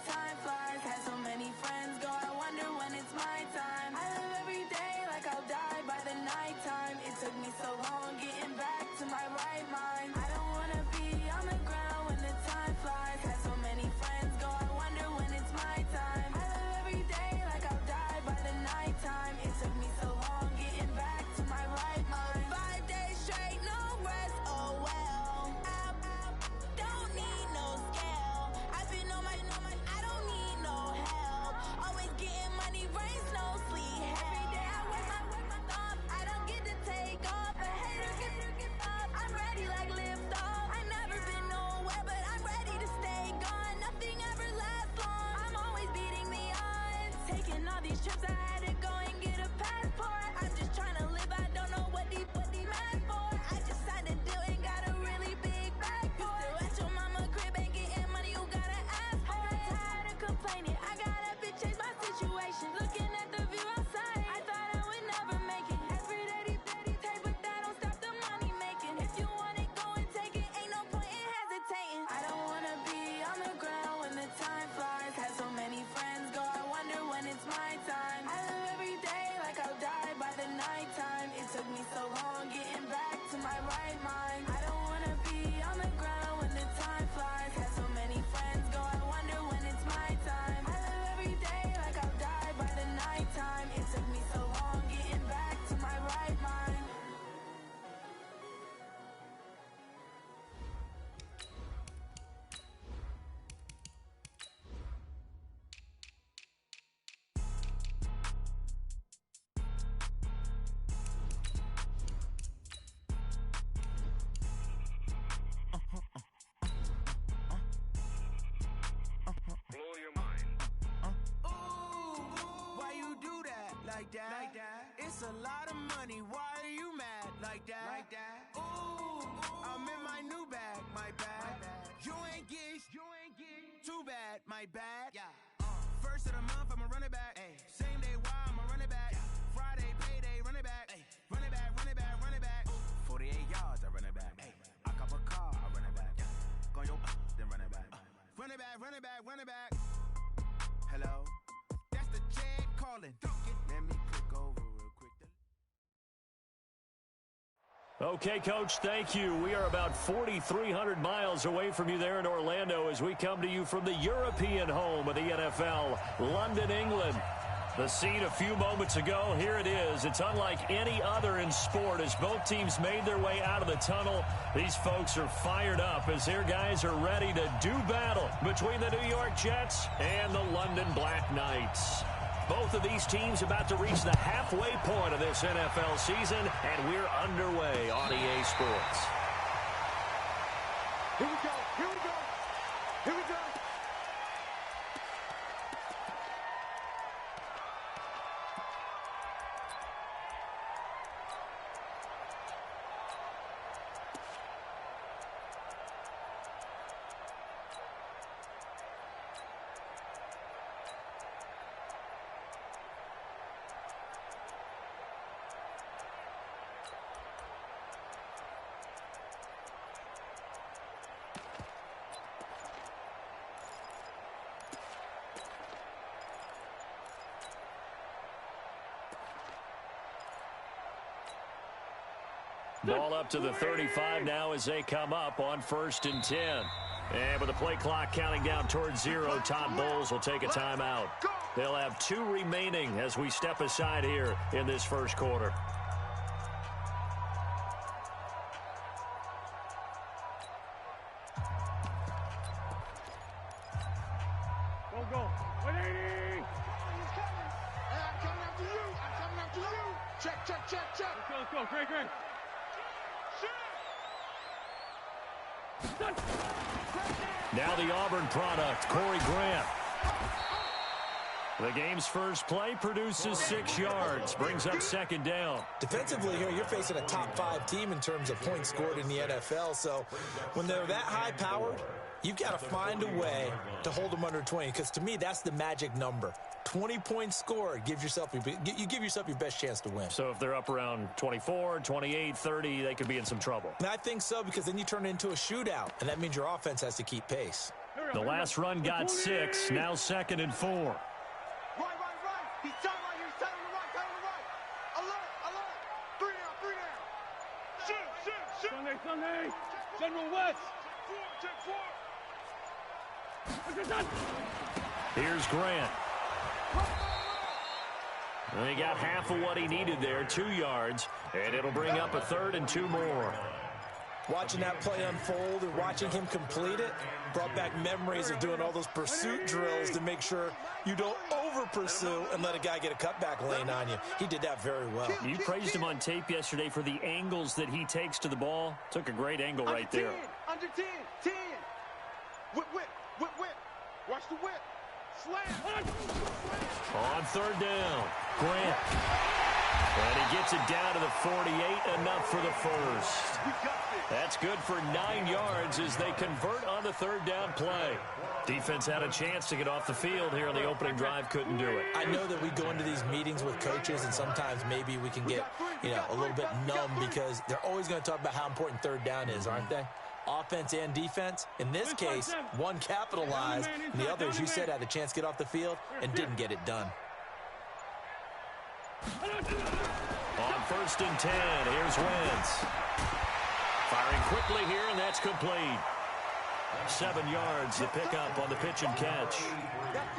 time flies. Had so many friends go, I wonder when it's my time. I live every day like I'll die by the nighttime. It took me so long getting back to my right mind. I don't wanna be on the ground when the time flies. Had so many friends go, I wonder when it's my time. I live every day like I'll die by the nighttime. It took me so long getting back to my right mind. 5 days straight, no rest, oh well. Don't need no scale. I've been on my, I don't need no help. Always getting money, rain, snow, sleet. Every day I work my thumb. I don't get to take off. A hater get up. I'm ready like lift off. I've never been nowhere, but I'm ready to stay gone. Nothing ever lasts long. I'm always beating the odds. Taking all these trips, I had to go and get a passport. I'm just trying to live, I don't know what these mad for. I just signed a deal and got a really big bag for it. Still at your mama crib, ain't getting money, you gotta ask for it. I'm tired of complaining, I got up and changed my situation. Looking at the view outside, I thought I would never make it. Every day they take, but that don't stop the money making. If you want it, go and take it, ain't no point in hesitating. I don't wanna be on the ground when the time flies. Had so many friends go, I wonder when it's my time. I live every day like I'll die by the nighttime. It took me so long getting back to my right mind. I don't wanna be on the ground when the time flies. Had so many friends go, I wonder when it's my time. I live every day like I'll die by the nighttime. It took me so long getting back to my right mind. Blow your mind. Why you do that? Like that? It's a lot of money. Why are you mad? Like that? Ooh, I'm in my new bag. My bad. You ain't get. Too bad. My bad. First of the month, I'ma run it back. Same day, why I'ma run it back. Friday, payday, run it back. Run it back, run it back, run it back. 48 yards, I run it back. I cop a car, I run it back. Go yo, then run it back. Run it back, run it back, run it back. Hello? That's the Chad calling. Let me click over real quick. Okay, Coach, thank you. We are about 4,300 miles away from you there in Orlando as we come to you from the European home of the NFL, London, England. The scene a few moments ago, here it is. It's unlike any other in sport as both teams made their way out of the tunnel. These folks are fired up as their guys are ready to do battle between the New York Jets and the London Black Knights. Both of these teams about to reach the halfway point of this NFL season, and we're underway on EA Sports. Here we go, here we go, here we go. Ball up to the 35 now as they come up on 1st and 10. And with the play clock counting down towards 0, Todd Bowles will take a timeout. They'll have 2 remaining as we step aside here in this first quarter. Go. 180! I'm coming after you. Check. Let's go. Great. Now the Auburn product, Corey Grant. The game's first play produces 6 yards, brings up 2nd down. Defensively here, you're facing a top 5 team in terms of points scored in the NFL. So when they're that high-powered, you've got to find a way to hold them under 20, because to me, that's the magic number. 20 points scored, you give yourself your best chance to win. So if they're up around 24, 28, 30, they could be in some trouble. And I think so, because then you turn it into a shootout, and that means your offense has to keep pace. Here The last run got 6, now 2nd and 4. Right. He's tight right here. He's tight on the right. Alert. 3 down. Shoot. Sunday. General West. Check 4. Here's Grant. He got half of what he needed there, 2 yards, and it'll bring up a 3rd and 2 more. Watching that play unfold and watching him complete it brought back memories of doing all those pursuit drills to make sure you don't over-pursue and let a guy get a cutback lane on you. He did that very well. You praised him on tape yesterday for the angles that he takes to the ball. Took a great angle right there. Under 10. Whip. Watch the whip. Slam. On 3rd down, Grant. And he gets it down to the 48, enough for the first. That's good for 9 yards as they convert on the 3rd down play. Defense had a chance to get off the field here on the opening drive, couldn't do it. I know that we go into these meetings with coaches and sometimes maybe we can get, a little bit numb because they're always going to talk about how important 3rd down is, aren't they? Offense and defense. In this case, one capitalized, and the other, as you said, had a chance to get off the field and didn't get it done. On 1st and 10, here's Wentz. Firing quickly here, and that's complete. 7 yards, the pickup on the pitch and catch.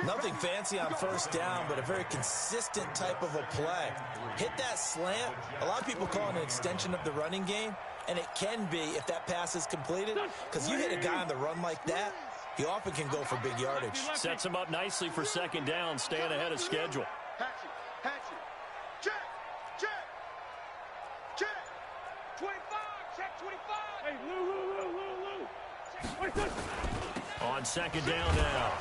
Nothing fancy on 1st down, but a very consistent type of a play. Hit that slant. A lot of people call it an extension of the running game, and it can be if that pass is completed, because you hit a guy on the run like that, he often can go for big yardage. Sets him up nicely for 2nd down, staying ahead of schedule. Hatchet. Check. 25. Check 25. Hey, Lou. On 2nd down now,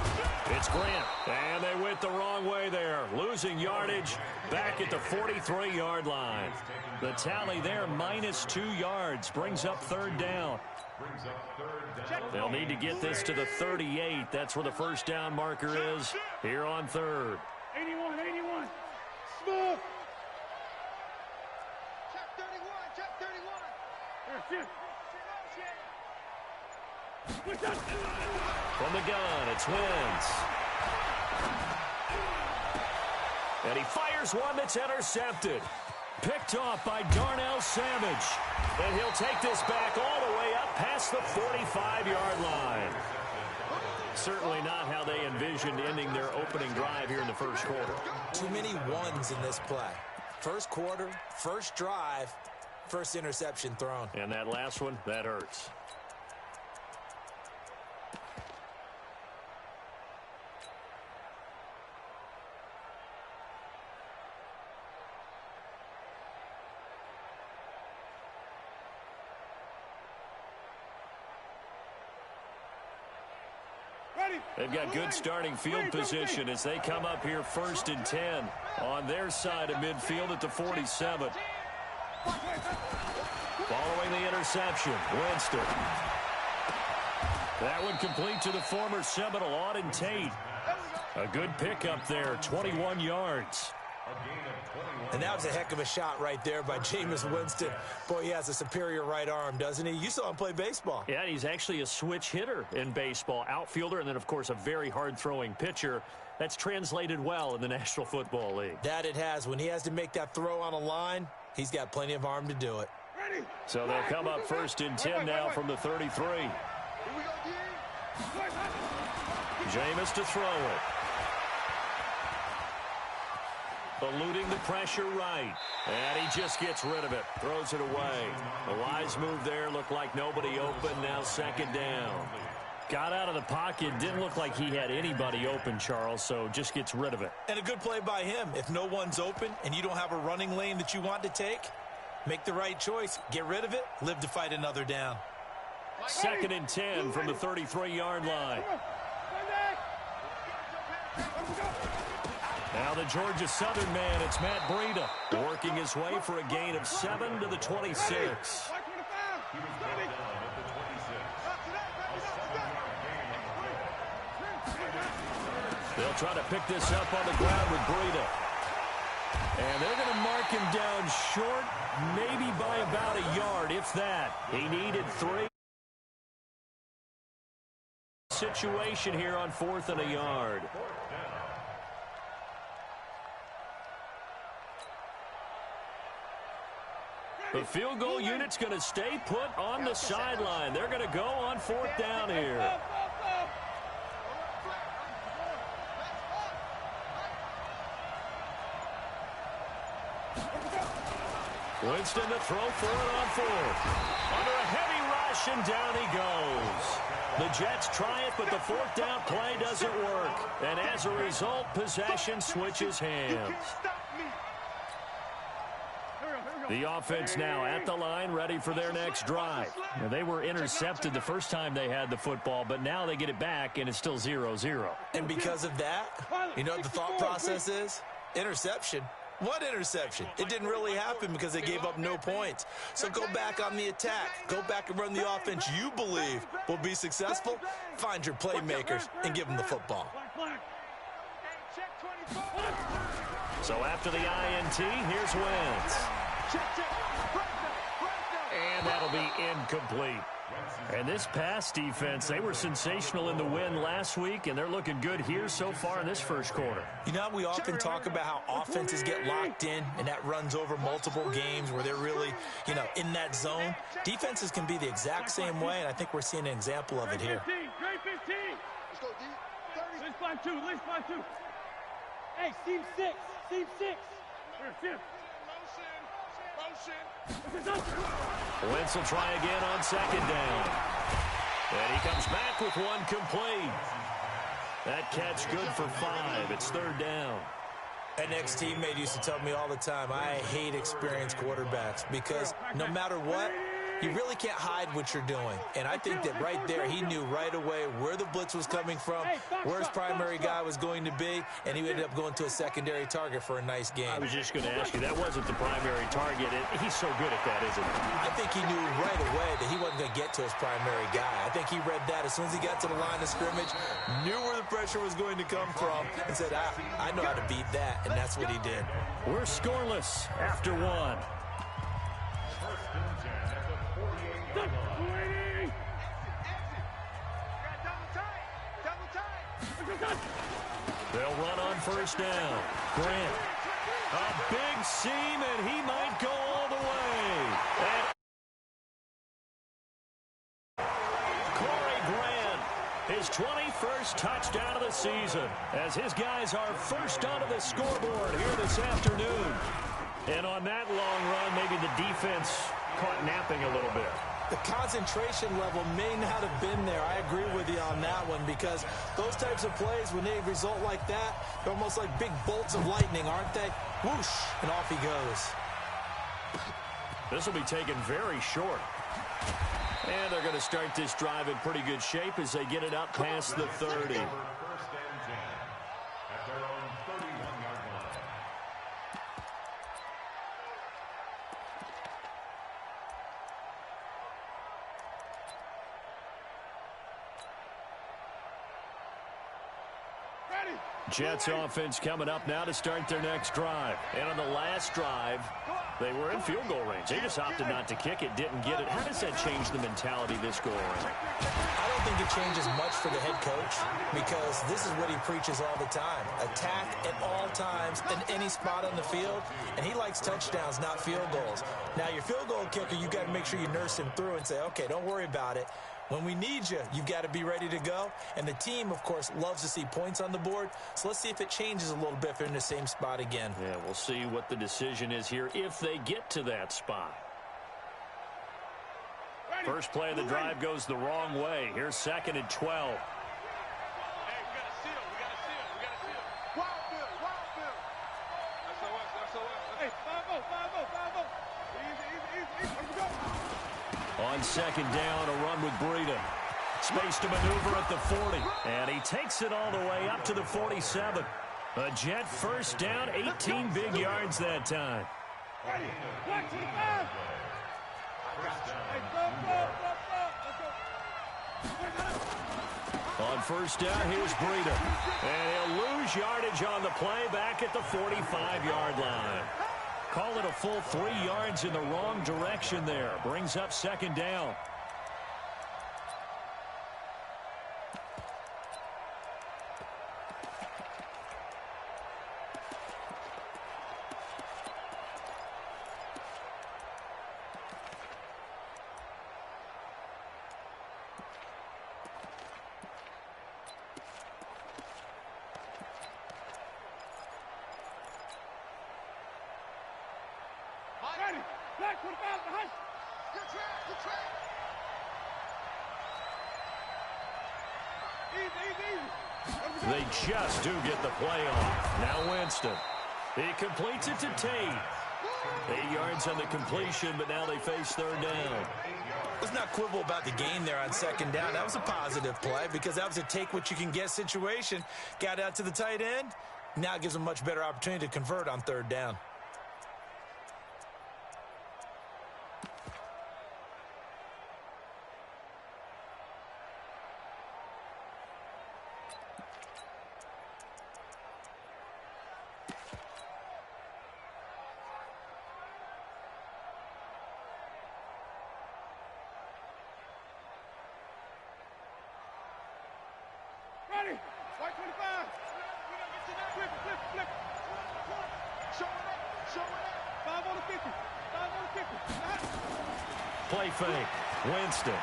it's Grant. And they went the wrong way there. Losing yardage back at the 43-yard line. The tally there, -2 yards, brings up 3rd down. They'll need to get this to the 38. That's where the 1st down marker is here on 3rd. 81. Smooth. Check 31. Here. From the gun, it's Wentz. And he fires one that's intercepted. Picked off by Darnell Savage. And he'll take this back all the way up past the 45-yard line. Certainly not how they envisioned ending their opening drive here in the 1st quarter. Too many ones in this play. 1st quarter, 1st drive, 1st interception thrown. And that last one, that hurts. They've got good starting field position as they come up here 1st and 10 on their side of midfield at the 47. Following the interception, Winston. That one complete to the former Seminole, Auden Tate. A good pickup there, 21 yards. And that was a heck of a shot right there by Jameis Winston. Boy, he has a superior right arm, doesn't he? You saw him play baseball. Yeah, he's actually a switch hitter in baseball. Outfielder, and then, of course, a very hard-throwing pitcher. That's translated well in the National Football League. That it has. When he has to make that throw on a line, he's got plenty of arm to do it. So they'll come up 1st and 10 now from the 33. Jameis to throw it. Eluding the pressure right. And he just gets rid of it. Throws it away. A wise move there. Looked like nobody open. Now 2nd down. Got out of the pocket. Didn't look like he had anybody open, Charles, so just gets rid of it. And a good play by him. If no one's open and you don't have a running lane that you want to take, make the right choice. Get rid of it. Live to fight another down. 2nd and 10 from the 33-yard line. Now the Georgia Southern man, it's Matt Breida, working his way for a gain of 7 to the 26. They'll try to pick this up on the ground with Breida. And they're going to mark him down short, maybe by about a yard, if that. He needed 3. situation here on 4th and a yard. The field goal unit's going to stay put on the sideline. They're going to go on 4th down here. Winston to throw for it on 4th. Under a heavy rush, and down he goes. The Jets try it, but the 4th down play doesn't work. And as a result, possession switches hands. The offense now at the line, ready for their next drive. Now, they were intercepted the first time they had the football, but now they get it back, and it's still 0-0. And because of that, you know what the thought process is? Interception. What interception? It didn't really happen because they gave up no points. So go back on the attack. Go back and run the offense you believe will be successful. Find your playmakers and give them the football. So after the INT, here's Wentz. And that'll be incomplete. And this pass defense, they were sensational in the win last week, and they're looking good here so far in this first quarter. You know, we often talk about how offenses get locked in, and that runs over multiple games where they're really, you know, in that zone. Defenses can be the exact same way, and I think we're seeing an example of it here. Grade 15. Let's go, D. 30. Let's find two. Hey, seam 6. Seam 6. Here. Wentz will try again on 2nd down. And he comes back with one complete. That catch good for 5. It's 3rd down. An ex-teammate used to tell me all the time, I hate experienced quarterbacks because no matter what, you really can't hide what you're doing. And I think that right there, he knew right away where the blitz was coming from, where his primary guy was going to be, and he ended up going to a secondary target for a nice game. I was just going to ask you, that wasn't the primary target. He's so good at that, isn't he? I think he knew right away that he wasn't going to get to his primary guy. I think he read that as soon as he got to the line of scrimmage, knew where the pressure was going to come from, and said, I know how to beat that, and that's what he did. We're scoreless after 1. They'll run on 1st down. Grant. A big seam, and he might go all the way. Corey Grant, his 21st touchdown of the season, as his guys are first onto the scoreboard here this afternoon. And on that long run, maybe the defense caught napping a little bit. The concentration level may not have been there. I agree with you on that one because those types of plays, when they result like that, they're almost like big bolts of lightning, aren't they? Whoosh, and off he goes. This will be taken very short. And they're going to start this drive in pretty good shape as they get it up past the 30. Jets offense coming up now to start their next drive. And on the last drive, they were in field goal range. They just opted not to kick it, didn't get it. How does that change the mentality this go around? I don't think it changes much for the head coach because this is what he preaches all the time. Attack at all times in any spot on the field, and he likes touchdowns, not field goals. Now, your field goal kicker, you got to make sure you nurse him through and say, okay, don't worry about it. When we need you, you've got to be ready to go. And the team, of course, loves to see points on the board. So let's see if it changes a little bit if they're in the same spot again. Yeah, we'll see what the decision is here if they get to that spot. First play of the drive goes the wrong way. Here's 2nd and 12. On 2nd down, a run with Breida. Space to maneuver at the 40. And he takes it all the way up to the 47. A Jet first down, 18 big yards that time. On 1st down, here's Breida. And he'll lose yardage on the play back at the 45-yard line. Call it a full 3 yards in the wrong direction there. Brings up 2nd down. Black 45 behind. Good track, good track. Easy. They just do get the play off. Now Winston. He completes it to Tate. 8 yards on the completion, but now they face third down. Let's not quibble about the gain there on second down. That was a positive play because that was a take-what-you-can-get situation. Got out to the tight end. Now it gives them a much better opportunity to convert on third down. Ready. White 25. Flip. Show it. 5 on the 50. 5 on the 50. Play fake. Winston.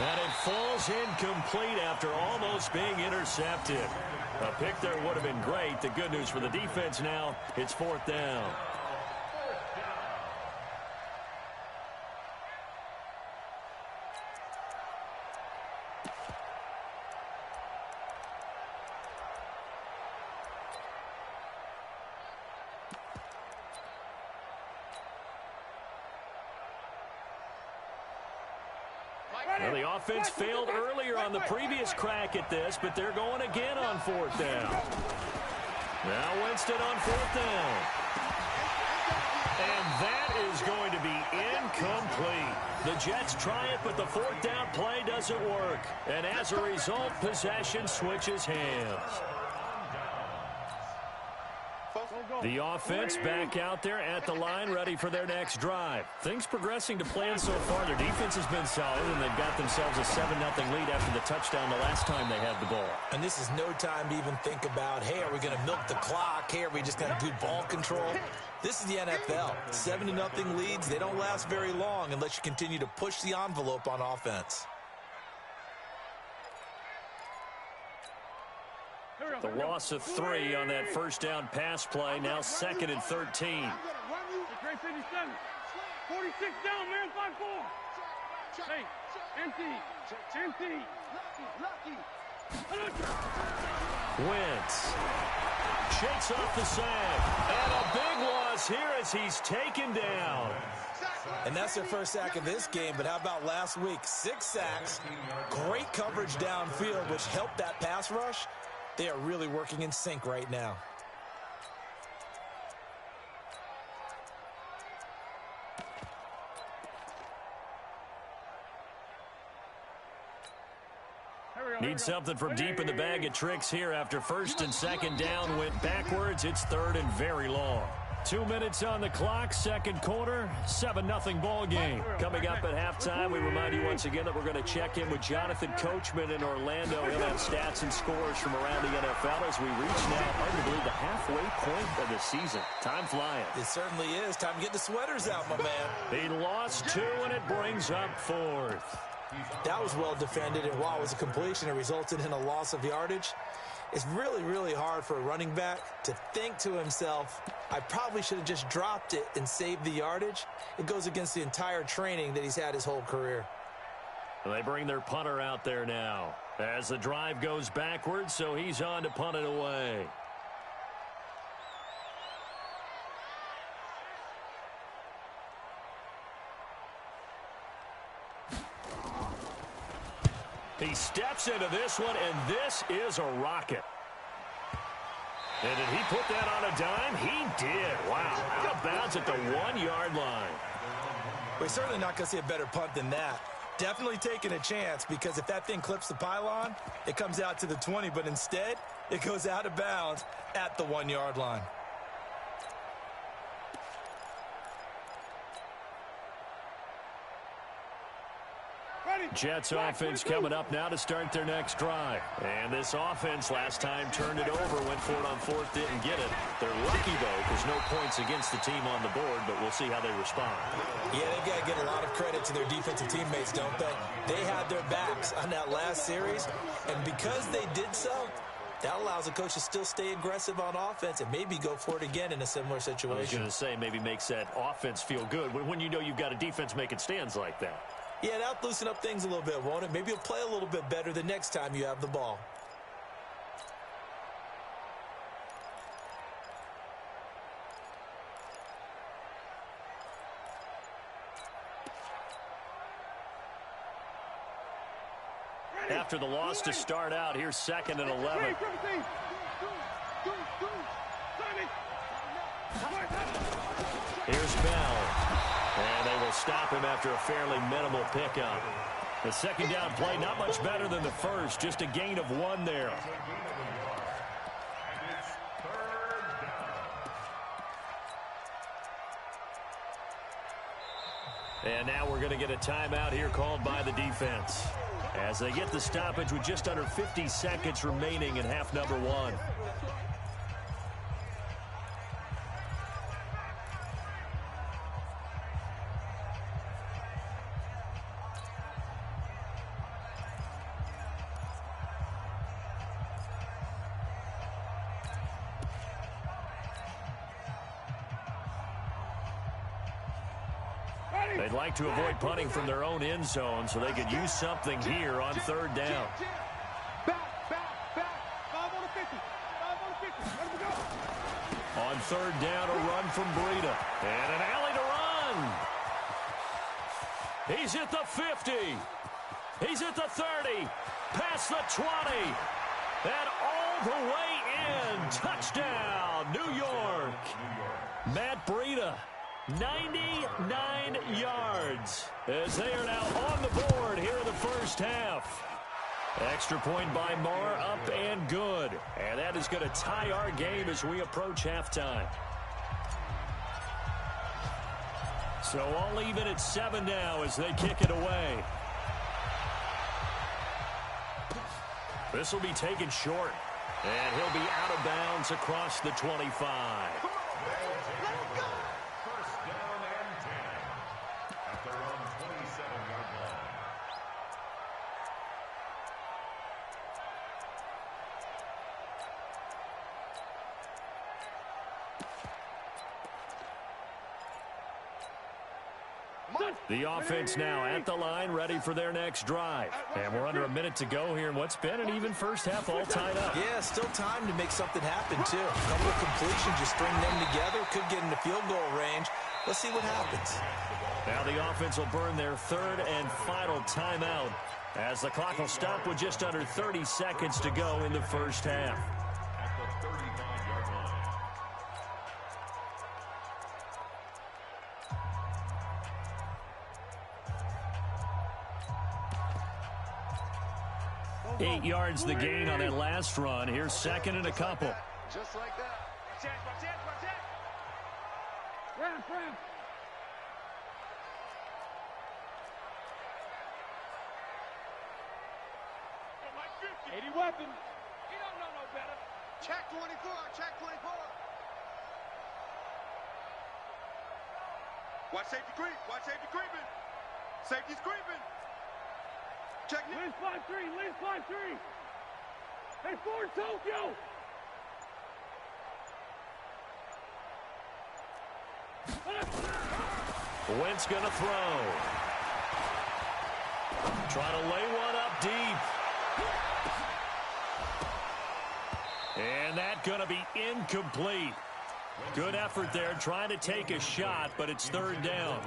And it falls incomplete after almost being intercepted. A pick there would have been great. The good news for the defense now, it's fourth down. Well, the offense failed earlier on the previous crack at this, but they're going again on fourth down. Now Winston on fourth down. And that is going to be incomplete. The Jets try it, but the fourth down play doesn't work. And as a result, possession switches hands. The offense back out there at the line, ready for their next drive. Things progressing to plan so far. Their defense has been solid, and they've got themselves a 7-0 lead after the touchdown the last time they had the ball. And this is no time to even think about, hey, are we going to milk the clock? Hey, are we just going to do ball control? This is the NFL. 7-0 leads, they don't last very long unless you continue to push the envelope on offense. The loss of 3 on that first down pass play. Now 2nd and 13. 46 down, man. 5-4. Hey, empty. Wentz shakes off the sack. And a big loss here as he's taken down. And that's their first sack of this game, but how about last week? 6 sacks, great coverage downfield, which helped that pass rush. They are really working in sync right now. Need something from deep in the bag of tricks here after first and second down went backwards. It's third and very long. 2 minutes on the clock, second quarter, 7-0 ball game. Coming up at halftime, we remind you once again that we're going to check in with Jonathan Coachman in Orlando. He'll have stats and scores from around the NFL as we reach now, arguably, the halfway point of the season. Time flying. It certainly is. Time to get the sweaters out, my man. He lost 2, and it brings up 4th. That was well defended, and while it was a completion, it resulted in a loss of yardage. It's really, really hard for a running back to think to himself, I probably should have just dropped it and saved the yardage. It goes against the entire training that he's had his whole career. And they bring their punter out there now as the drive goes backwards, so he's on to punt it away. He steps into this one, and this is a rocket. And did he put that on a dime? He did. Wow. Out of bounds at the 1-yard line. We're certainly not going to see a better punt than that. Definitely taking a chance, because if that thing clips the pylon, it comes out to the 20, but instead, it goes out of bounds at the 1-yard line. Jets offense coming up now to start their next drive. And this offense last time turned it over, went for it on 4th, didn't get it. They're lucky, though, because no points against the team on the board, but we'll see how they respond. Yeah, they've got to give a lot of credit to their defensive teammates, don't they? They had their backs on that last series, and because they did so, That allows the coach to still stay aggressive on offense and maybe go for it again in a similar situation. I was going to say maybe makes that offense feel good when you know you've got a defense making stands like that. Yeah, that'll loosen up things a little bit, won't it? Maybe you'll play a little bit better the next time you have the ball. After the loss to start out, here's 2nd and 11. Here's Bell. And they will stop him after a fairly minimal pickup. The second down play, not much better than the first, just a gain of 1 there. And now we're going to get a timeout here called by the defense, as they get the stoppage with just under 50 seconds remaining in half number 1. They'd like to avoid punting from their own end zone so they could use something here on 3rd down. Back. 5 on the 50. 5 on the 50. Let him go. On 3rd down, a run from Breida. And an alley to run. He's at the 50. He's at the 30. Past the 20. And all the way in. Touchdown, New York. Matt Breida. 99 yards as they are now on the board here in the first half. Extra point by Marr, up and good. And that is going to tie our game as we approach halftime. So all even at 7 now as they kick it away. This will be taken short. And he'll be out of bounds across the 25. The offense now at the line, ready for their next drive. And we're under a minute to go here in what's been an even first half, all tied up. Yeah, still time to make something happen, too. A couple of completions, just string them together. Could get into field goal range. Let's see what happens. Now the offense will burn their 3rd and final timeout as the clock will stop with just under 30 seconds to go in the first half. Eight yards the gain on that last run. Here's 2nd and a couple. Just like that. Watch it. Round. 80 weapon. He don't know no better. Check 24. Watch safety creeping. Safety's creeping. Check it. Liz 5-3. Hey, Ford Tokyo. Wentz going to throw. Try to lay one up deep. And that going to be incomplete. Good effort there, trying to take a shot, but it's 3rd down.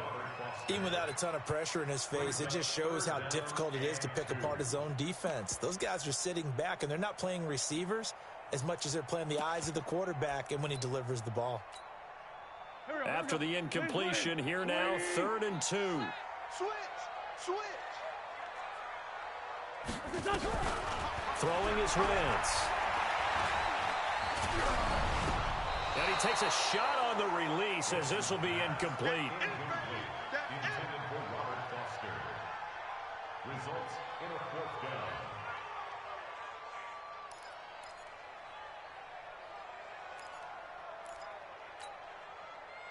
Even without a ton of pressure in his face, it just shows how difficult it is to pick apart his own defense. Those guys are sitting back, and they're not playing receivers as much as they're playing the eyes of the quarterback and when he delivers the ball. After the incompletion, here now, 3rd and 2. Switch. Throwing is Wentz. And he takes a shot on the release as this will be incomplete. Intended for Robert Foster. Results in a 4th down.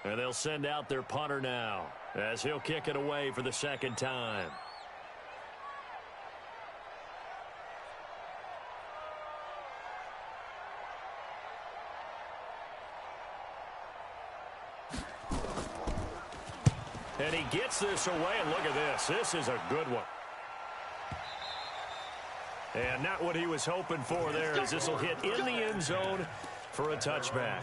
And they'll send out their punter now as he'll kick it away for the 2nd time. And he gets this away, and look at this. This is a good one. And not what he was hoping for there, as this will hit in the end zone for a touchback.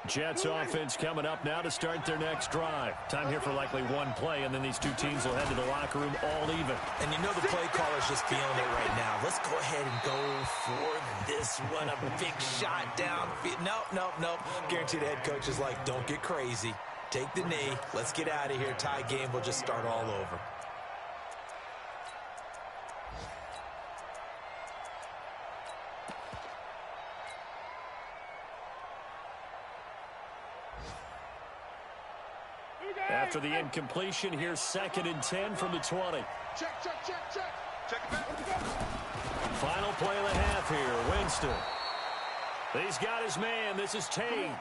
Jets offense coming up now to start their next drive. Time here for likely one play, and then these two teams will head to the locker room all even. And you know the play caller's just feeling it right now. Let's go ahead and go for this one. A big shot down. Nope. Guaranteed the head coach is like, don't get crazy. Take the knee. Let's get out of here. Tie game will just start all over. After the incompletion, here's 2nd and 10 from the 20. Check. Check it back. Final play of the half here, Winston. He's got his man. This is Tate.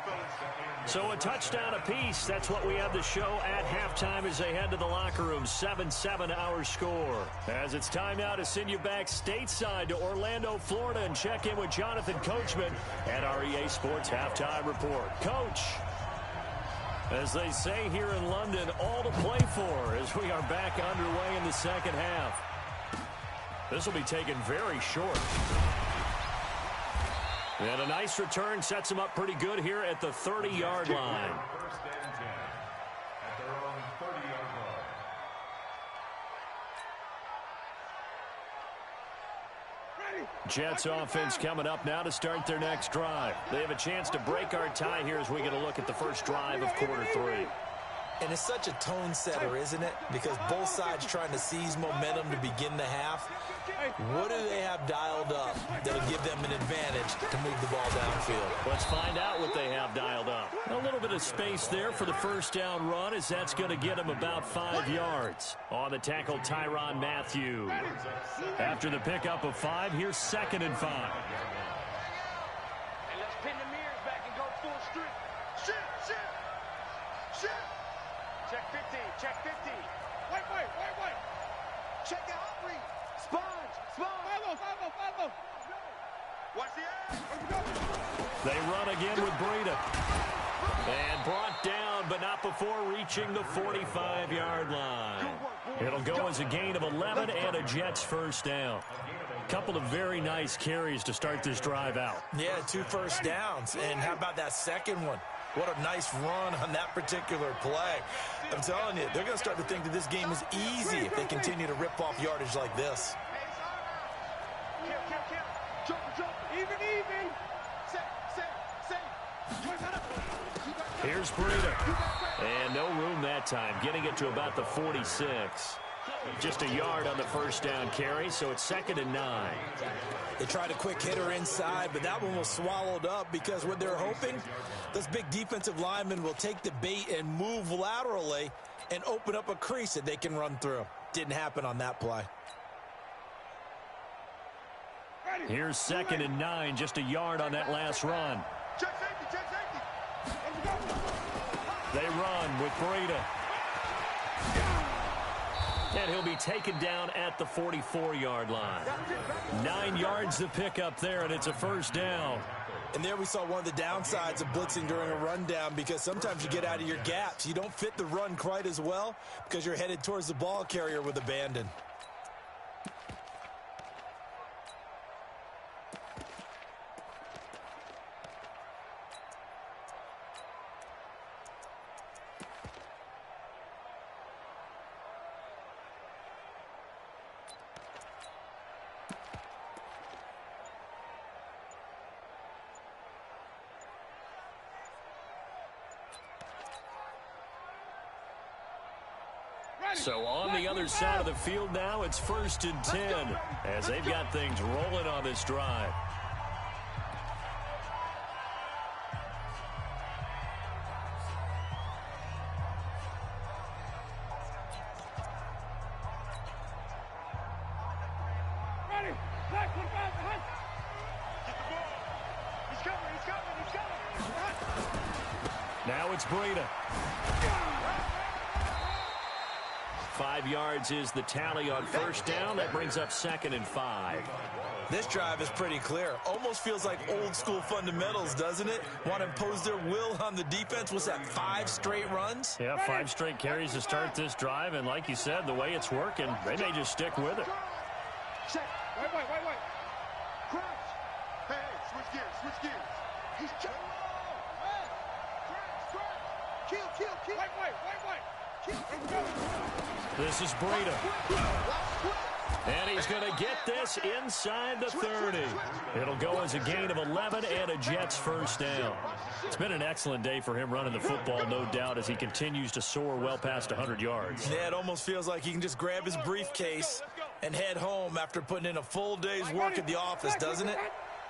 So a touchdown apiece. That's what we have to show at halftime as they head to the locker room. 7-7 our score. As it's time now to send you back stateside to Orlando, Florida, and check in with Jonathan Coachman at our EA Sports Halftime Report. Coach, as they say here in London, all to play for as we are back underway in the second half. This will be taken very short. And a nice return sets them up pretty good here at the 30-yard line. First and 10 at their own 30-yard line. Jets offense coming up now to start their next drive. They have a chance to break our tie here as we get a look at the first drive of quarter 3. And it's such a tone setter, isn't it? Because both sides trying to seize momentum to begin the half. What do they have dialed up that'll give them an advantage to move the ball downfield? Let's find out what they have dialed up. A little bit of space there for the first down run, as that's going to get them about 5 yards. On the tackle, Tyrann Mathieu. After the pickup of 5, here's 2nd and 5. And let's pin the mirrors back and go full street. Shit. Check 50. Wait. Check the hot read. Sponge. Follow. Watch the ass. They run again with Breida. And brought down, but not before reaching the 45-yard line. It'll go as a gain of 11 and a Jets first down. Couple of very nice carries to start this drive out. Yeah, 2 first downs. And how about that second one? What a nice run on that particular play. I'm telling you, they're going to start to think that this game is easy if they continue to rip off yardage like this. Kill. Jump. Even. Here's Breida. And no room that time, getting it to about the 46. Just a yard on the first down carry, so it's 2nd and 9. They tried a quick hitter inside, but that one was swallowed up because what they're hoping, those big defensive linemen will take the bait and move laterally and open up a crease that they can run through. Didn't happen on that play. Here's 2nd and 9, just a yard on that last run. Check safety. They run with Breida. And he'll be taken down at the 44-yard line. 9 yards to pick up there, and it's a first down. And there we saw one of the downsides of blitzing during a rundown, because sometimes you get out of your gaps. You don't fit the run quite as well because you're headed towards the ball carrier with abandon. So on the other side of the field now, it's 1st and 10 as they've got things rolling on this drive. Ready. Black, put back behind. Get the ball. He's coming. Now it's Breida. 5 yards is the tally on first down. That brings up 2nd and 5. This drive is pretty clear. Almost feels like old school fundamentals, doesn't it? Want to impose their will on the defense. What's that, 5 straight runs? Yeah, 5 straight carries to start this drive. And like you said, the way it's working, they may just stick with it. Check. Wait. Crouch. Hey, switch gears. He's check. Crouch. Kill. Wait. Kill. This is Breida. And he's going to get this inside the 30. It'll go as a gain of 11 and a Jets first down. It's been an excellent day for him running the football, no doubt, as he continues to soar well past 100 yards. Yeah, it almost feels like he can just grab his briefcase and head home after putting in a full day's work at the office, doesn't it?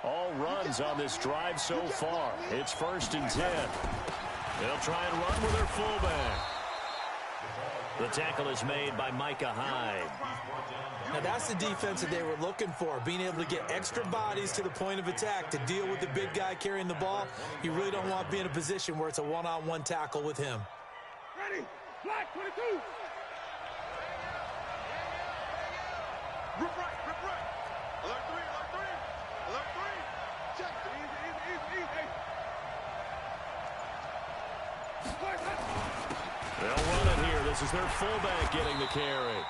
All runs on this drive so far. It's 1st and 10. They'll try and run with their fullback. The tackle is made by Micah Hyde. Now that's the defense that they were looking for, being able to get extra bodies to the point of attack to deal with the big guy carrying the ball. You really don't want to be in a position where it's a one-on-one tackle with him. Ready, black 22. Rip right. Alert 3. Check. Easy. They'll run it here. This is their fullback getting the carry.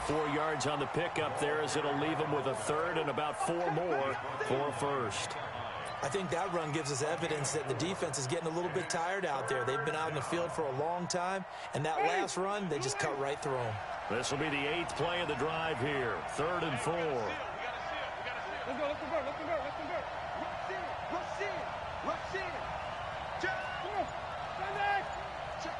4 yards on the pickup there, as it'll leave them with a 3rd and about 4 more for a first. I think that run gives us evidence that the defense is getting a little bit tired out there. They've been out in the field for a long time, and that last run, they just cut right through them. This will be the 8th play of the drive here. 3rd and 4. Let's convert. Rush in. Check. Come on. Stand back. Check.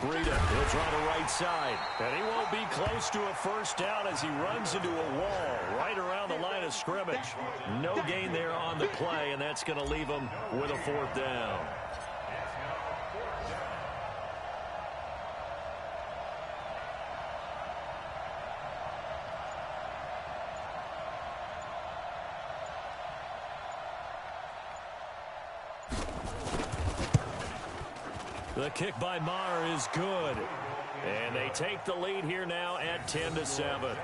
Breida, he'll try the right side. And he won't be close to a first down as he runs into a wall right around the line of scrimmage. No gain there on the play, and that's going to leave him with a 4th down. The kick by Maher is good. And they take the lead here now at 10-7.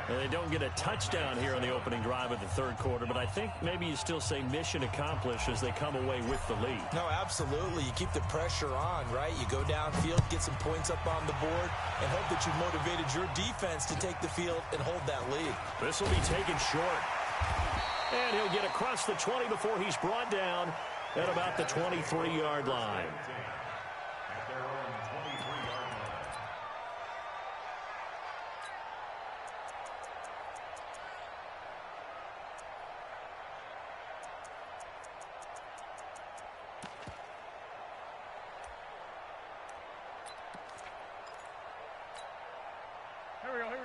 They don't get a touchdown here on the opening drive of the 3rd quarter, but I think maybe you still say mission accomplished as they come away with the lead. No, absolutely. You keep the pressure on, right? You go downfield, get some points up on the board, and hope that you motivated your defense to take the field and hold that lead. This will be taken short. And he'll get across the 20 before he's brought down at about the 23-yard line.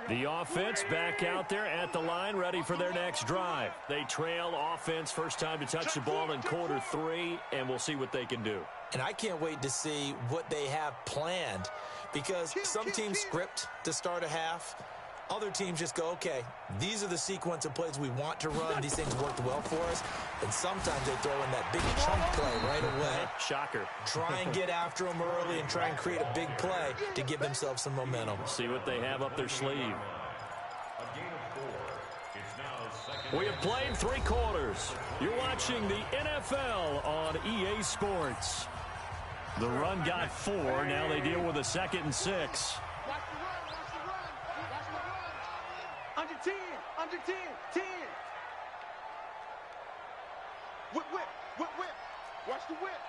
The offense back out there at the line, ready for their next drive. They trail offense, first time to touch the ball in quarter 3, and we'll see what they can do. And I can't wait to see what they have planned, because some teams script to start a half. Other teams just go, okay, these are the sequence of plays we want to run. These things worked well for us. And sometimes they throw in that big chunk play right away. Shocker. Try and get after them early and try and create a big play to give themselves some momentum. See what they have up their sleeve. We have played 3 quarters. You're watching the NFL on EA Sports. The run got 4. Now they deal with a 2nd and 6. Under 10. Whip. Watch the whip.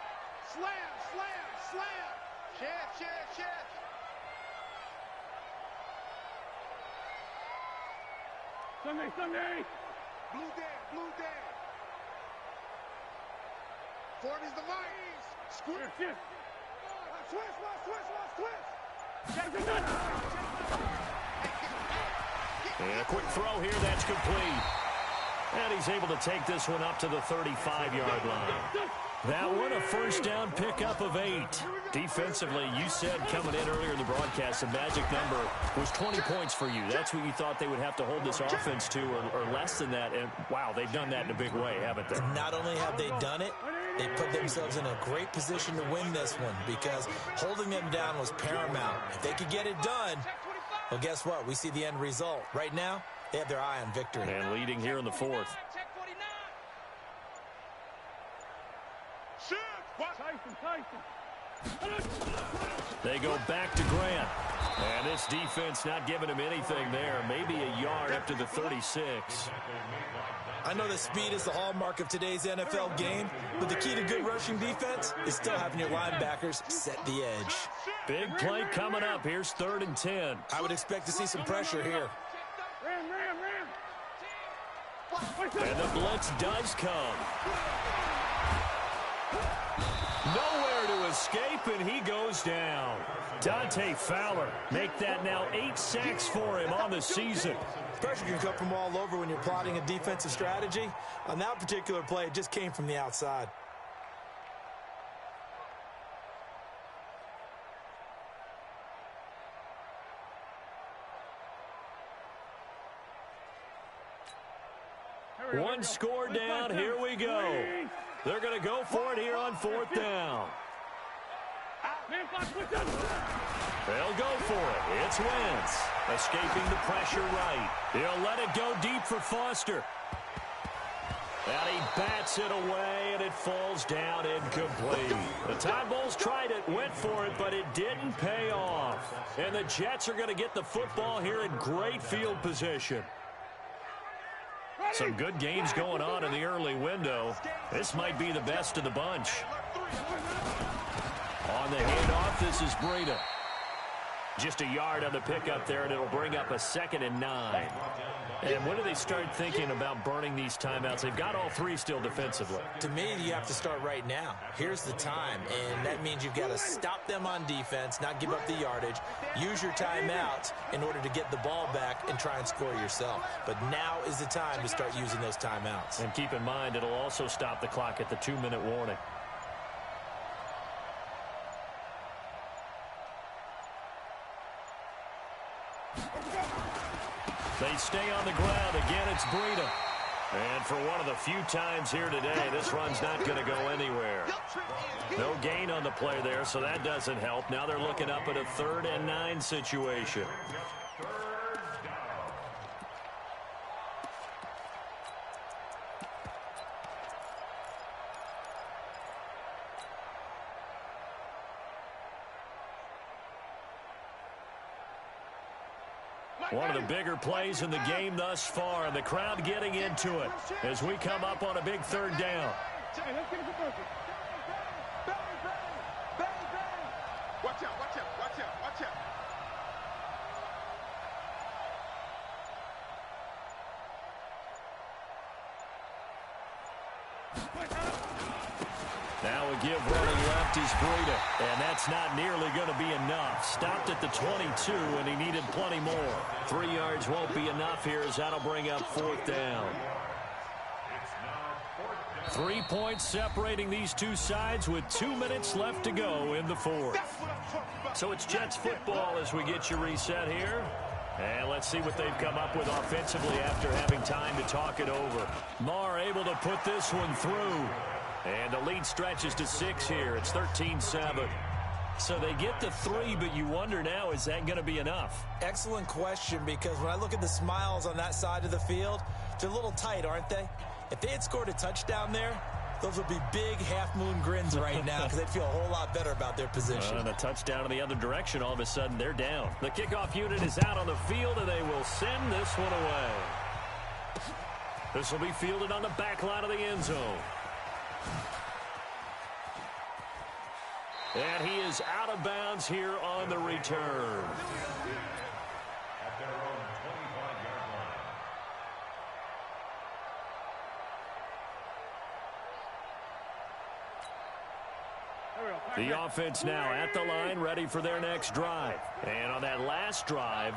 Slam. Chef. Sunday. Blue down. Ford is the mic. Squirt. Shift. Switch. And a quick throw here, that's complete. And he's able to take this one up to the 35-yard line. That one, a first down pickup of 8. Defensively, you said coming in earlier in the broadcast, the magic number was 20 points for you. That's what you thought they would have to hold this offense to, or less than that. And, wow, they've done that in a big way, haven't they? Not only have they done it, they put themselves in a great position to win this one because holding them down was paramount. If they could get it done, well, guess what? We see the end result. Right now, they have their eye on victory. And leading here in the fourth. They go back to Grant. And this defense not giving him anything there. Maybe a yard up to the 36. I know that speed is the hallmark of today's NFL game, but the key to good rushing defense is still having your linebackers set the edge. Big play coming up. Here's 3rd and 10. I would expect to see some pressure here. And the blitz does come. Nowhere to escape, and he goes down. Dante Fowler, make that now 8 sacks for him on the season. Pressure can come from all over when you're plotting a defensive strategy. On that particular play, it just came from the outside. One score down. Here we go. They're going to go for it here on 4th down. They'll go for it. It's Wentz. Escaping the pressure right. He'll let it go deep for Foster. And he bats it away, and it falls down incomplete. The Tide Bulls tried it, went for it, but it didn't pay off. And the Jets are going to get the football here in great field position. Some good games going on in the early window. This might be the best of the bunch. On the handoff, this is Breida. Just a yard on the pickup there, and it'll bring up a 2nd and 9. And when do they start thinking about burning these timeouts? They've got all 3 still defensively. To me, you have to start right now. Here's the time, and that means you've got to stop them on defense, not give up the yardage, use your timeouts in order to get the ball back and try and score yourself. But now is the time to start using those timeouts. And keep in mind, it'll also stop the clock at the 2-minute warning. They stay on the ground. Again, it's Breida. And for one of the few times here today, this run's not going to go anywhere. No gain on the play there, so that doesn't help. Now they're looking up at a 3rd and 9 situation. One of the bigger plays in the game thus far, and the crowd getting into it as we come up on a big 3rd down. Watch out, watch out, watch out, watch out. Now a give running left is Breida, and that's not nearly going to be enough. Stopped at the 22, and he needed plenty more. 3 yards won't be enough here as that'll bring up 4th down. 3 points separating these two sides with 2 minutes left to go in the 4th. So it's Jets football as we get you reset here. And let's see what they've come up with offensively after having time to talk it over. Marr able to put this one through. And the lead stretches to 6 here. It's 13-7. So they get the 3, but you wonder now, is that going to be enough? Excellent question, because when I look at the smiles on that side of the field, they're a little tight, aren't they? If they had scored a touchdown there, those would be big half-moon grins right now because they'd feel a whole lot better about their position. And a touchdown in the other direction, all of a sudden they're down. The kickoff unit is out on the field, and they will send this one away. This will be fielded on the back line of the end zone. And he is out of bounds here on the return. At their own 25-yard line. The offense now at the line, ready for their next drive. And on that last drive,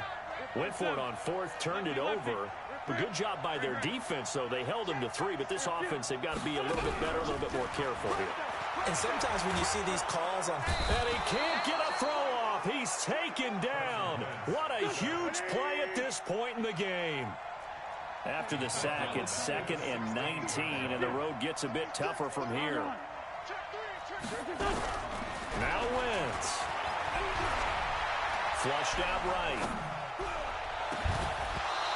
went for it on 4th, turned it over. A good job by their defense, though. They held them to 3, but this offense, they've got to be a little bit better, a little bit more careful here. And sometimes when you see these calls on... And he can't get a throw off. He's taken down. What a huge play at this point in the game. After the sack, it's 2nd and 19, and the road gets a bit tougher from here. Now Wentz. Flushed out right.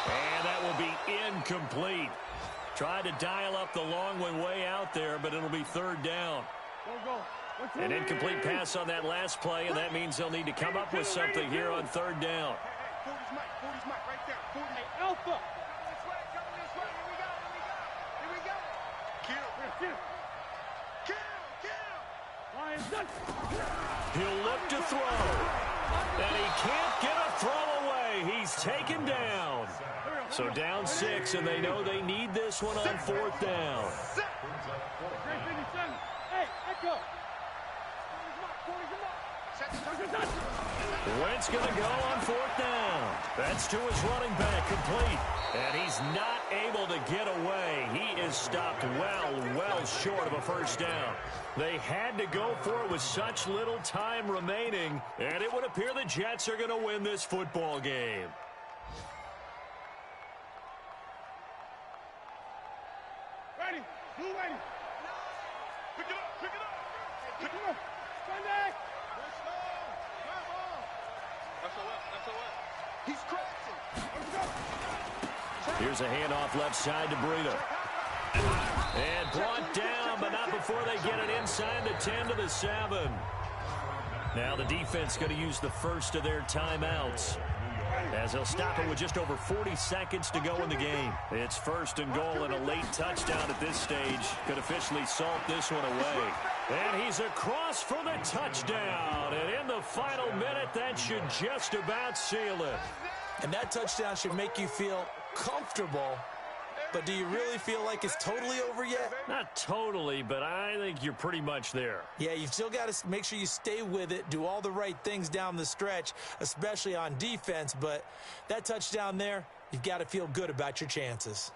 And that will be incomplete. Tried to dial up the long way out there, but it'll be 3rd down. An incomplete pass on that last play, and that means they'll need to come up with something here on 3rd down. Alpha. He'll look to throw. And he can't get a throw away. He's taken down. So down 6, and they know they need this one on 4th down. Hey, echo. Wentz going to go on 4th down. That's to his running back, complete. And he's not able to get away. He is stopped well short of a 1st down. They had to go for it with such little time remaining, and it would appear the Jets are going to win this football game. Ready. Blue ready. Pick it up. Pick it up. Pick it up. Stand back. Let's go. Come on. That's a what? That's a what? He's crashing. Let's go. Here's a handoff left side to Breida. And brought down, but not before they get it inside the 10 to the 7. Now the defense going to use the first of their timeouts, as they'll stop it with just over 40 seconds to go in the game. It's 1st and goal, and a late touchdown at this stage could officially salt this one away. And he's across for the touchdown. And in the final minute, that should just about seal it. And that touchdown should make you feel comfortable. But do you really feel like it's totally over yet? Not totally, but I think you're pretty much there. Yeah, you've still got to make sure you stay with it, do all the right things down the stretch, especially on defense. But that touchdown there, you've got to feel good about your chances.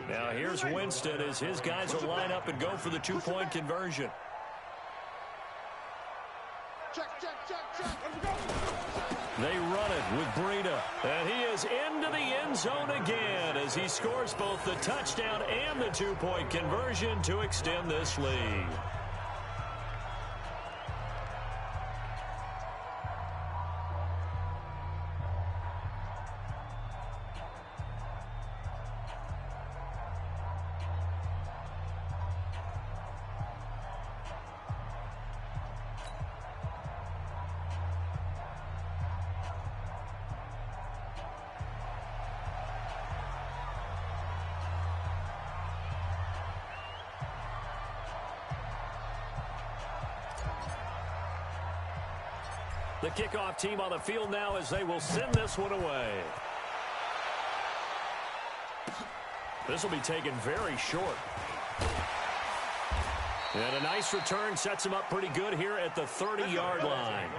Now here's Winston as his guys will line up and go for the 2-point conversion. They run it with Breida, and he is into the end zone again as he scores both the touchdown and the 2-point conversion to extend this lead. The kickoff team on the field now as they will send this one away. This will be taken very short. And a nice return sets him up pretty good here at the 30-yard line.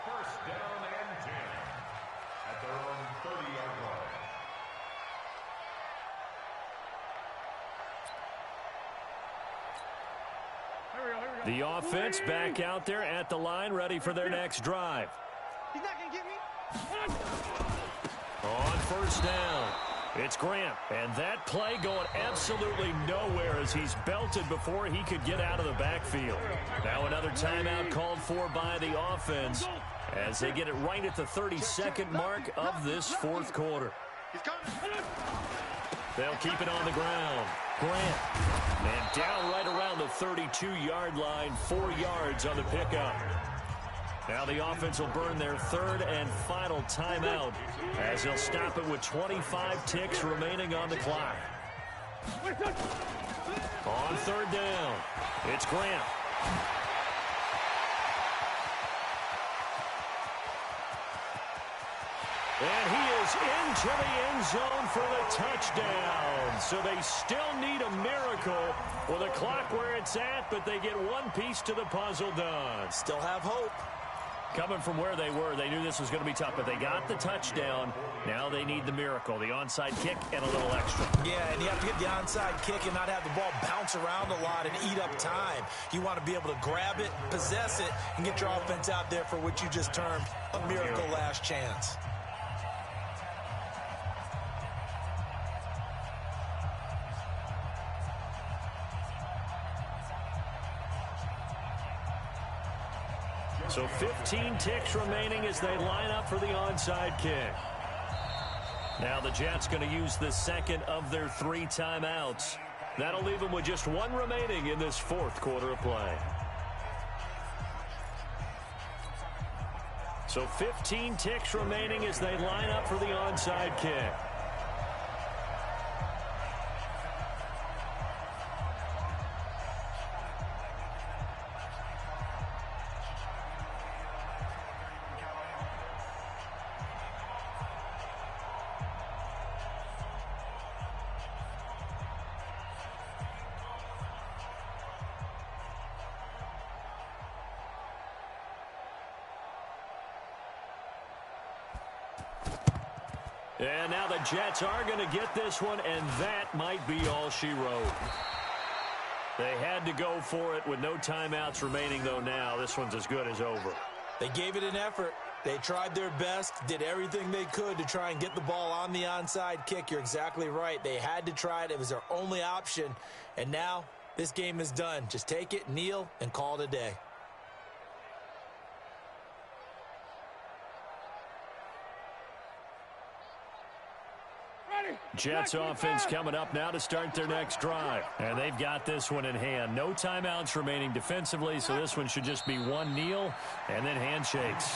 1st down and 10 at their own 30-yard line. The offense back out there at the line, ready for their next drive. He's not going to get me. On 1st down, it's Grant. And that play going absolutely nowhere as he's belted before he could get out of the backfield. Now another timeout called for by the offense as they get it right at the 32nd mark of this 4th quarter. They'll keep it on the ground. Grant. And down right around the 32-yard line, 4 yards on the pickup. Now the offense will burn their 3rd and final timeout as they'll stop it with 25 ticks remaining on the clock. On 3rd down, it's Grant. And he is into the end zone for the touchdown. So they still need a miracle with a clock where it's at, but they get one piece to the puzzle done. Still have hope. Coming from where they were, they knew this was going to be tough, but they got the touchdown. Now they need the miracle, the onside kick and a little extra. Yeah, and you have to get the onside kick and not have the ball bounce around a lot and eat up time. You want to be able to grab it, possess it, and get your offense out there for what you just termed a miracle last chance. So 15 ticks remaining as they line up for the onside kick. Now the Jets going to use the second of their 3 timeouts. That'll leave them with just 1 remaining in this 4th quarter of play. So 15 ticks remaining as they line up for the onside kick. And now the Jets are going to get this one, and that might be all she wrote. They had to go for it with no timeouts remaining, though now this one's as good as over. They gave it an effort. They tried their best, did everything they could to try and get the ball on the onside kick. You're exactly right. They had to try it. It was their only option. And now this game is done. Just take it, kneel, and call it a day. Jets offense coming up now to start their next drive. And they've got this one in hand. No timeouts remaining defensively, so this one should just be one kneel and then handshakes.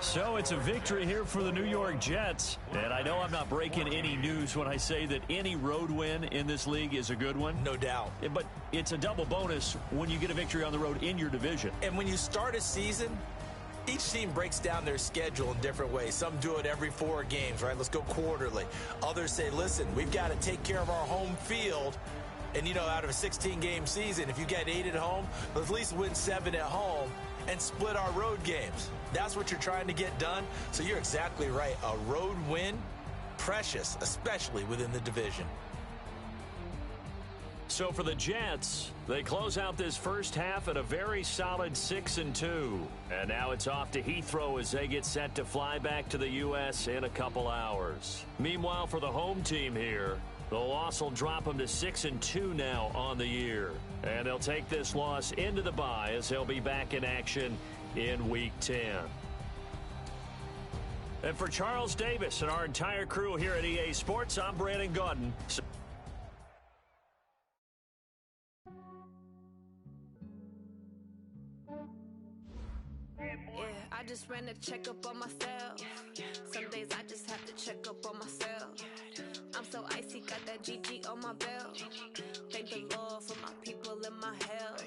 So it's a victory here for the New York Jets. And I know I'm not breaking any news when I say that any road win in this league is a good one. No doubt. But it's a double bonus when you get a victory on the road in your division. And when you start a season, each team breaks down their schedule in different ways. Some do it every 4 games, right? Let's go quarterly. Others say, listen, we've got to take care of our home field. And, you know, out of a 16-game season, if you get 8 at home, let's at least win 7 at home and split our road games. That's what you're trying to get done. So you're exactly right. A road win, precious, especially within the division. So for the Jets, they close out this first half at a very solid 6-2. And now it's off to Heathrow as they get set to fly back to the U.S. in a couple hours. Meanwhile, for the home team here, the loss will drop them to 6-2 now on the year. And they'll take this loss into the bye as they'll be back in action in Week 10. And for Charles Davis and our entire crew here at EA Sports, I'm Brandon Gaudin. I just ran a checkup on myself. Some days I just have to check up on myself. I'm so icy, got that GG on my belt. Thank the Lord for my people and my health.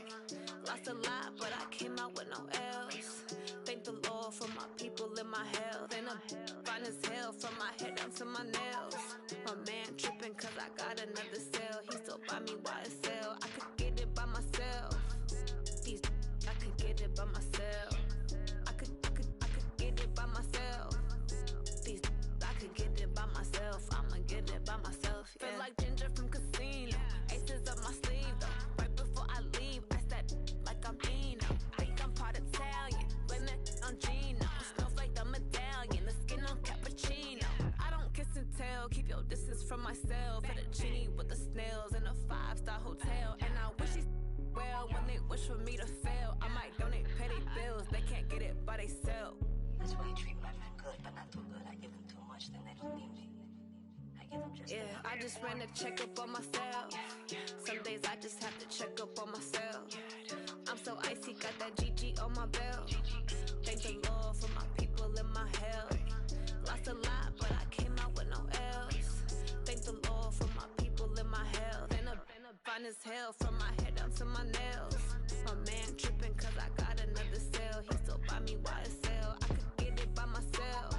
Lost a lot, but I came out with no else. Thank the Lord for my people and my health. And I'm fine as hell from my head down to my nails. My man tripping cause I got another cell. He still buy me YSL. I could get it by myself. I could get it by myself. I could get it by myself. I could get it by myself. I'ma get it by myself. Yeah. Feel like Ginger from Casino. Aces up my sleeve though. Right before I leave, I said like I'm Dino. Think I'm part Italian. Blame it on Gino. Smells like the medallion. The skin on cappuccino. I don't kiss and tell. Keep your distance from myself. At a genie with the snails in a 5-star hotel. And I wish he's well when they wish for me to fail. I might donate petty bills. They can't get it by they sell. That's why you treat my men good, but not too good. I give them too much, then they don't need me. I give them just enough. I just ran a checkup on myself. Some days I just have to check up on myself. I'm so icy, got that GG on my belt. Thank the Lord for my people and my health. Lost a lot, but I came out with no else. Thank the Lord for my people and my health. And I'm fine as hell from my head down to my nails. My man tripping cause I got another cell. He still buy me YSL. I could get it by myself.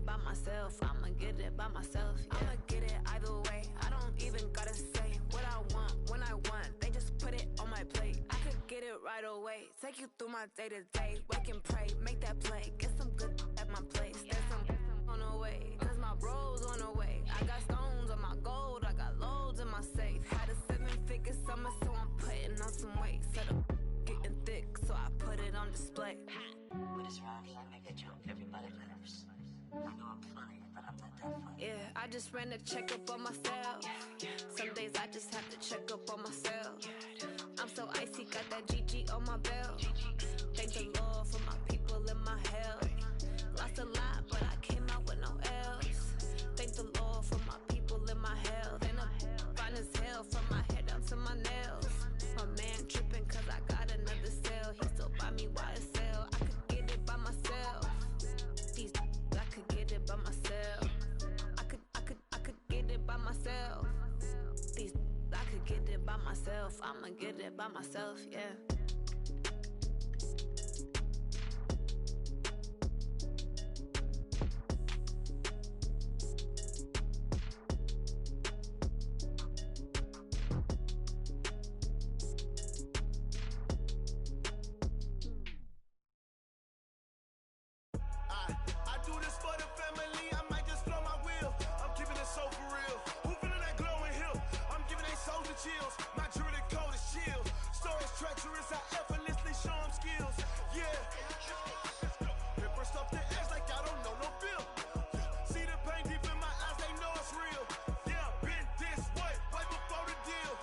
by myself. I'ma get it by myself. Yeah. I'ma get it either way. I don't even gotta say what I want when I want. They just put it on my plate. I could get it right away. Take you through my day to day. Wake and pray, make that play. Get some good at my place. There's some on the way, cause my bro's on the way. I got stones on my gold. I got loads in my safe. Had a 7-figure summer, so I'm putting on some weight. Set up getting thick, so I put it on display. With this round, I make a joke, everybody laughs. I know I'm funny, but I'm not that funny. Yeah, I just ran a checkup on myself. Some days I just have to check up on myself. I'm so icy, got that GG on my belt. Thank the Lord for my people in my health. Lost a lot, but I came out with no else. Thank the Lord for my people in my health. And I'm fine as hell from my head down to my nails. My man tripping cause I got another sale. He still buy me YSL. I could get it by myself. These I could get it by myself. I could get it by myself. These I could get it by myself. I'ma get it by myself, yeah. I do this for the family, I might just blow my wheel. I'm keeping it so for real. Who feeling that glowing hill? I'm giving they souls the chills. My jewelry cold as shield. Stories treacherous, I effortlessly show them skills. Yeah. Paper stuff the edge like I don't know no feel. See the pain deep in my eyes, they know it's real. Yeah, been this way, way before the deal.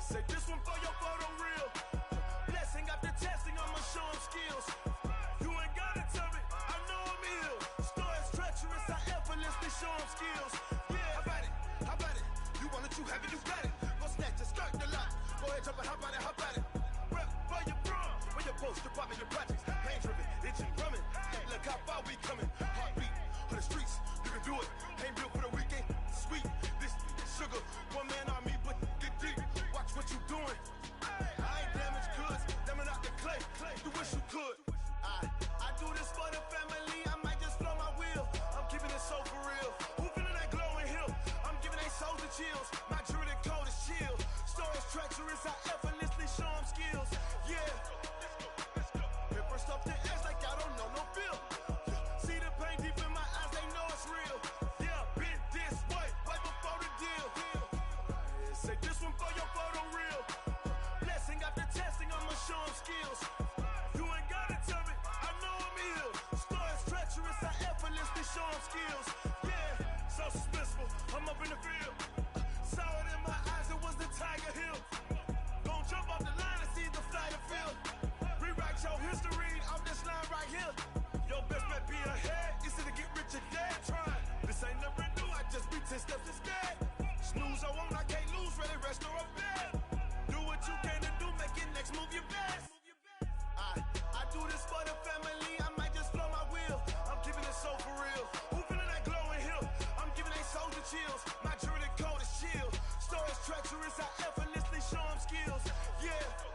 Say this one for your photo reel. Blessing after testing, I'ma show them skills. You ain't gotta tell me, I know I'm ill. Stories treacherous, I effortlessly show them skills. Yeah, how about it? How about it? You want it, you have it, you got it. Go snatch it, skirt the lot. Go ahead, jump it, how about it? How about it? Rep for your brum, for your post, department, your projects. Pain driven, itching, drumming. Look how far we coming. Heartbeat for the streets, you can do it. Ain't built for the weekend. Sweet, this sugar, one man army, but get deep. Watch what you doing. I ain't damaged goods, damn it out the clay. You wish you could. I do this for the family, I might just blow my wheel. I'm keeping it so for real. Who feeling that glowing hill? I'm giving they souls the chills. My jewelry cold as chill. Stories treacherous, I effortlessly show them skills. Yeah. Paper stuff the edge like I don't know no feel. See the pain deep in my eyes, they know it's real. Yeah, been this way, way before the deal. Say this one for your photo reel. Blessing after testing, I'ma show them skills. You ain't gotta tell me, I know I'm ill. Stories treacherous, I effortlessly show them skills. Yeah, so suspenseful, I'm up in the field. Saw it in my eyes, it was the Tiger Hill. Gon' jump off the line and see the flight of field. Rewrite your history off this line right here. Your best bet be ahead, it's to get rich or dead trying. This ain't nothing new, I just be 10 steps instead. Snooze I won't, I can't lose, ready, rest or a bed. Do what you can to do, make your next move your best. I do this for the family, I might just blow my wheel. I'm keeping it so for real. Who feeling that glowing hill? I'm giving they souls the chills. My jewelry cold as chill. Stories treacherous, I effortlessly show them skills. Yeah.